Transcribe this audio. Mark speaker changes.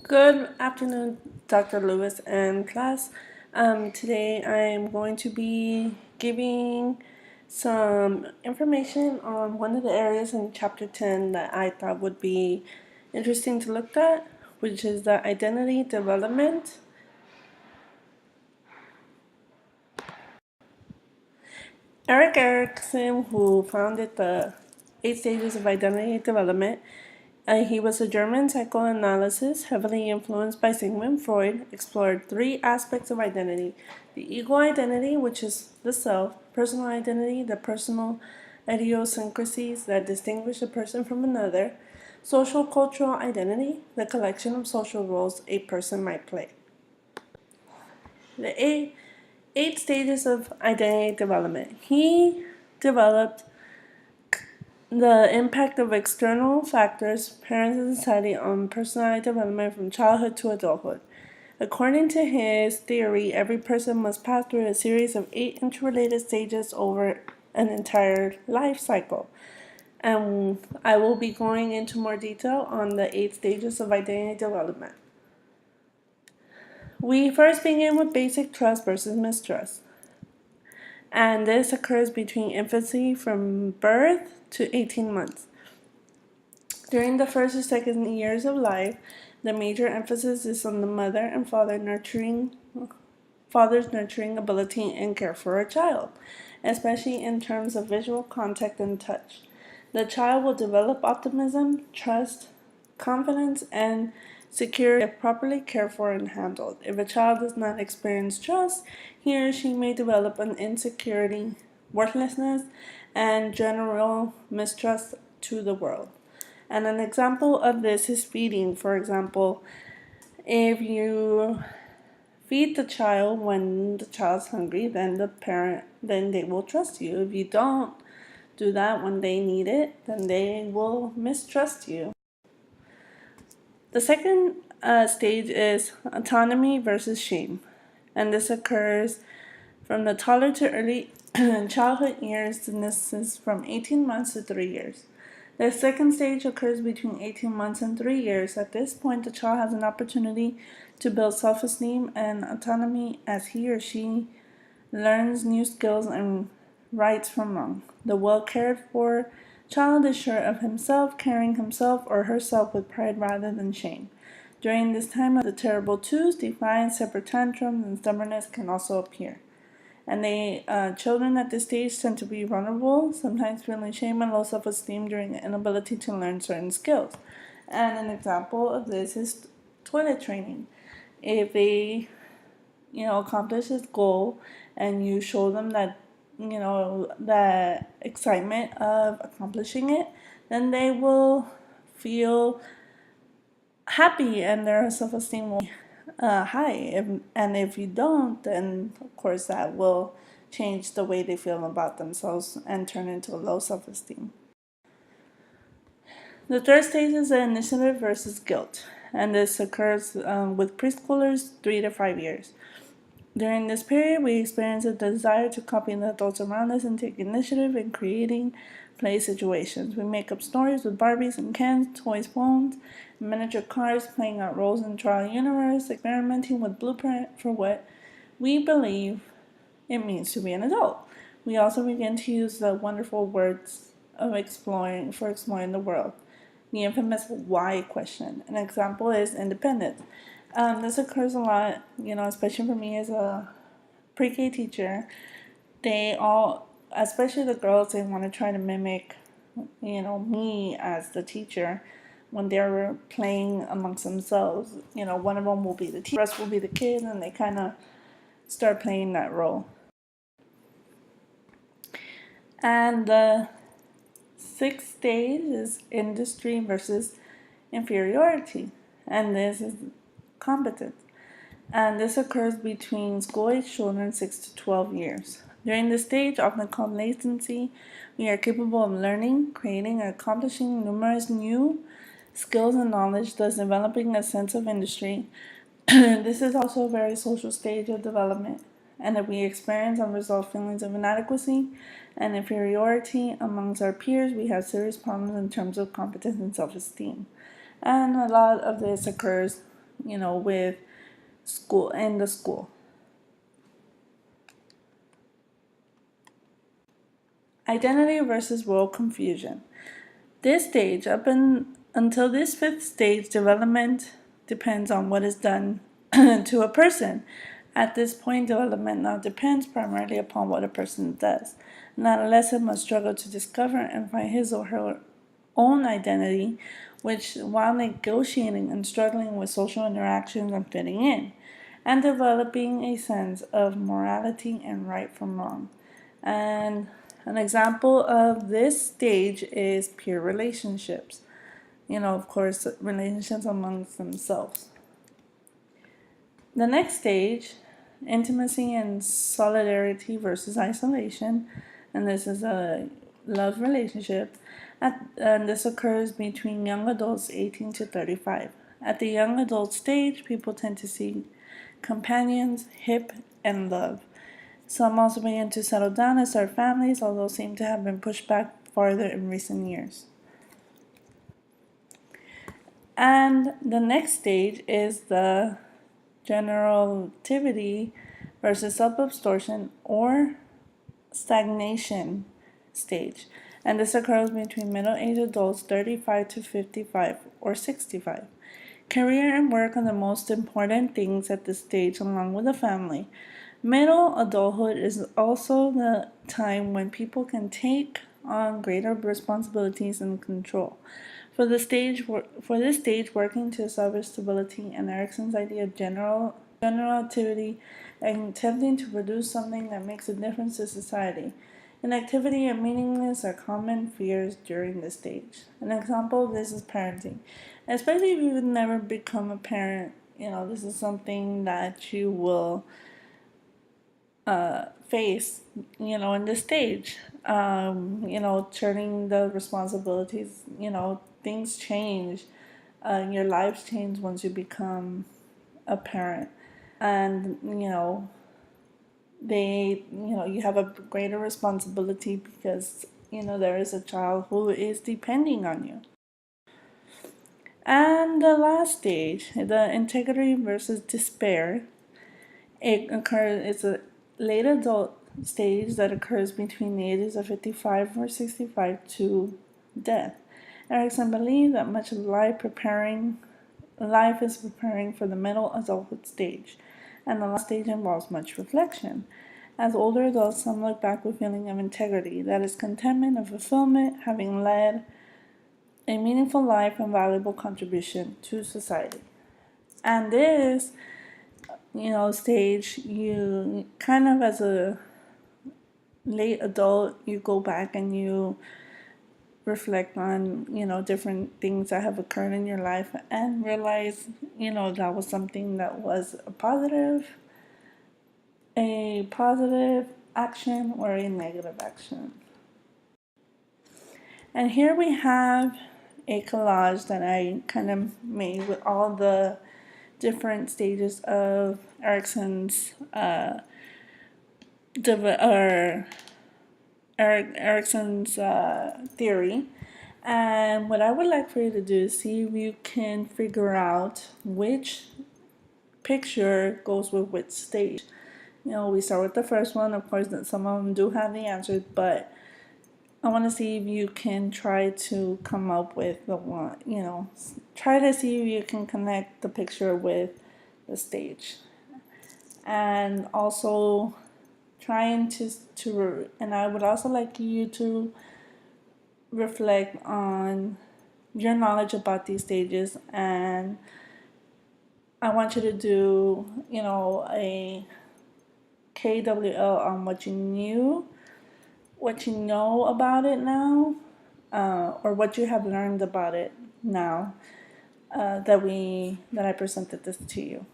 Speaker 1: Good afternoon, Dr. Lewis and class. Today I'm going to be giving some information on one of the areas in Chapter 10 that I thought would be interesting to look at, which is the identity development. Eric Erikson, who founded the 8 stages of identity development, he was a German psychoanalyst heavily influenced by Sigmund Freud, explored three aspects of identity: the ego identity, which is the self; personal identity, the personal idiosyncrasies that distinguish a person from another; social cultural identity, the collection of social roles a person might play. The eight stages of identity development. He developed the impact of external factors, parents and society, on personality development from childhood to adulthood. According to his theory, every person must pass through a series of 8 interrelated stages over an entire life cycle. And I will be going into more detail on the 8 stages of identity development. We first begin with basic trust versus mistrust. And this occurs between infancy from birth to 18 months. During the first or second years of life, the major emphasis is on the mother and father's nurturing ability and care for a child, especially in terms of visual contact and touch. The child will develop optimism, trust, confidence, and security if properly cared for and handled. If a child does not experience trust, he or she may develop an insecurity, worthlessness, and general mistrust to the world. And an example of this is feeding. For example, if you feed the child when the child's hungry, then they will trust you. If you don't do that when they need it, then they will mistrust you. The second stage is autonomy versus shame, and this occurs from the toddler to early childhood years, and this is from 18 months to 3 years. The second stage occurs between 18 months and 3 years. At this point, the child has an opportunity to build self-esteem and autonomy as he or she learns new skills and rights from wrong. The well-cared for child is sure of himself, carrying himself or herself with pride rather than shame. During this time, the terrible twos, defiance, temper tantrums, and stubbornness can also appear. And children at this stage tend to be vulnerable, sometimes feeling shame and low self-esteem during the inability to learn certain skills. And an example of this is toilet training. If they, accomplish this goal, and you show them that, the excitement of accomplishing it, then they will feel happy and their self-esteem will be high. And if you don't, then of course that will change the way they feel about themselves and turn into a low self-esteem. The third stage is the initiative versus guilt, and this occurs with preschoolers 3 to 5 years. During this period, we experience a desire to copy the adults around us and take initiative in creating play situations. We make up stories with Barbies and Kens, toys, phones, miniature cars, playing out roles in trial universe, experimenting with blueprint for what we believe it means to be an adult. We also begin to use the wonderful words of exploring the world. The infamous why question. An example is independence. This occurs a lot, especially for me as a pre-K teacher. They all, especially the girls, they want to try to mimic, me as the teacher when they're playing amongst themselves. One of them will be the teacher, the rest will be the kid, and they kind of start playing that role. And the sixth stage is industry versus inferiority, and this is competence. And this occurs between school-age children 6 to 12 years. During this stage, often called latency, we are capable of learning, creating, and accomplishing numerous new skills and knowledge, thus developing a sense of industry. This is also a very social stage of development, and if we experience unresolved feelings of inadequacy and inferiority amongst our peers, we have serious problems in terms of competence and self-esteem. And a lot of this occurs, with school in the school. Identity versus role confusion. This stage, until this fifth stage, development depends on what is done to a person. At this point, development now depends primarily upon what a person does. An adolescent must struggle to discover and find his or her own identity, which while negotiating and struggling with social interactions and fitting in, and developing a sense of morality and right from wrong. And an example of this stage is peer relationships. Of course, relationships amongst themselves. The next stage, intimacy and solidarity versus isolation, and this is a love relationship, and this occurs between young adults 18 to 35. At the young adult stage, people tend to seek companions, hip, and love. Some also begin to settle down and start families, although seem to have been pushed back farther in recent years. And the next stage is the generativity versus self-absorption or stagnation stage. And this occurs between middle-aged adults 35 to 55 or 65. Career and work are the most important things at this stage, along with the family. Middle adulthood is also the time when people can take on greater responsibilities and control. For this stage, working to establish stability and Erickson's idea of general activity and attempting to produce something that makes a difference to society. Inactivity and meaninglessness are common fears during this stage. An example of this is parenting. Especially if you've never become a parent, this is something that you will face, in this stage. Turning the responsibilities, things change. Your lives change once you become a parent. And, you have a greater responsibility because, there is a child who is depending on you. And the last stage, the integrity versus despair, it's a late adult stage that occurs between the ages of 55 or 65 to death. Erickson believed that much of life is preparing for the middle adulthood stage, and the last stage involves much reflection. As older adults, some look back with a feeling of integrity, that is, contentment and fulfillment, having led a meaningful life and valuable contribution to society. And this, stage, you kind of, as a late adult, you go back and you reflect on, different things that have occurred in your life and realize, that was something that was a positive action or a negative action. And here we have a collage that I kind of made with all the different stages of Erickson's theory. And what I would like for you to do is see if you can figure out which picture goes with which stage. We start with the first one. Of course, some of them do have the answers, but I want to see if you can try to come up with the one, try to see if you can connect the picture with the stage. And also trying and I would also like you to reflect on your knowledge about these stages, and I want you to do, a KWL on what you know about it now, or what you have learned about it now, that I presented this to you.